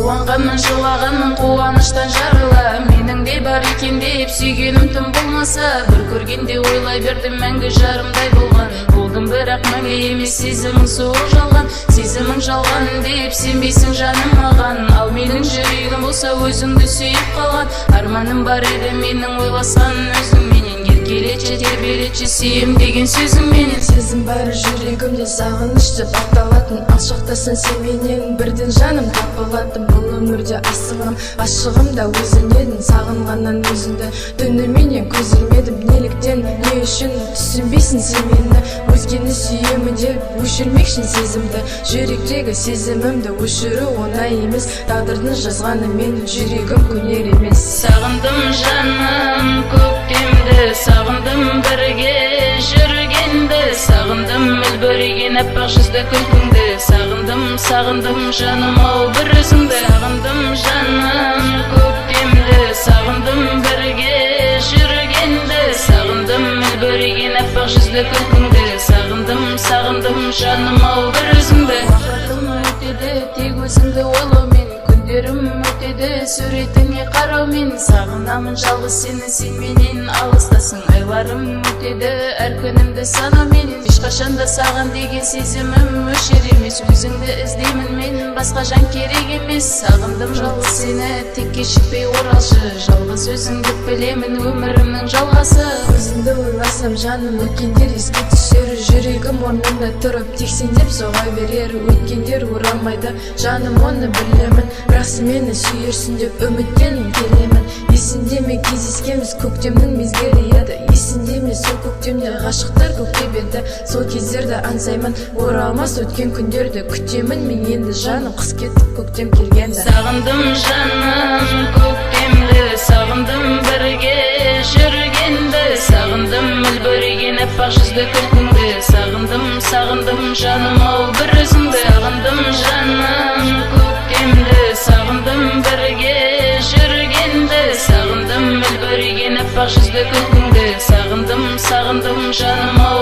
Қуанғанмын жылағанмын қуаныштан жарыла, менің де бар екен деп сүйгенім тым болмаса, бір көргенде ойлай бердім мәңгі жарымдай болған. Болдым бірақ мәңгі емес, сезімің суық жалған, сезімің жалған деп сенбейсің жаным маған. Ал менің жүрегім болса өзіңді сүйіп қалған, арманым бар еді менің ойласқан өзіңменен. Еркелетші тербелетші сүйем деген сөзіңменен. Сезім бәрі жүрегімде сағыныш деп аталатын, алшақтасың сен менен бірден жаным тапалатын. Бұл өмірде асығым ғашығым да өзің едің, сағынғаннан өзіңді түніменен көз ілмедім. Неліктен не үшін түсінбейсің сен мені, өзгені сүйемін деп өшірмекшін сезімді. Жүректегі сезімімді өшіру оңай емес, тағдырдың жазғаны менің жүрегім көнер емес. Сағындым жаным көктемді, сағындым бірге жүргенді, сағындым үлбіреген аппақ жүзді күлкіңді. Сағындым жаным ау бір өзіңді. Сағындым жаным көктемді, сағындым бірге жүргенді, сағындым үлбіреген аппақ жүзді күлкіңді. Сағындым жаным ау бір өзіңді. Уақытым өтеді тек өзіңді ойлаумен, күндерім өтеді суретіңе қараумен. Сағынамын жалғыз сені, сен менен алыстасың. Айларым өтеді әр күнімді санаумен, ешқашанда саған деген сезімім өшер емес. Өзіңді іздеймін мен, басқа жан керек емес. Сағындым жалғыз сені, тек кешікпей оралшы. Жалғыз өзіңді білемін өмірімнің жалғасы. Өзіңді ойласам жаным өткендер еске түсер, жүрегім орнында тұрып тексендеп соға берер. Өткендер оралмайды жаным оны білемін, бірақ сен мені сүйерсің деп үміттеніп келемін. Есіңде ме кездескенбіз көктемнің мезгілі еді, есіңде ме сол көктемде ғашықтар көктеп еді. Сол кездерді аңсаймын, оралмас өткен күндерді күтемін мен енді жаным, қыс кетіп көктем келгенді. Сағындым жаным көктемді, сағындым бірге жүргенді, сағындым үлбіреген аппақ жүзді күлкіңді. Сағындым жаным ау бір өзіңді. Сағындым жаным көктемді, сағындым бірге жүргенді, сағындым үлбіреген аппақ жүзді күлкіңді. Сағындым жаным ау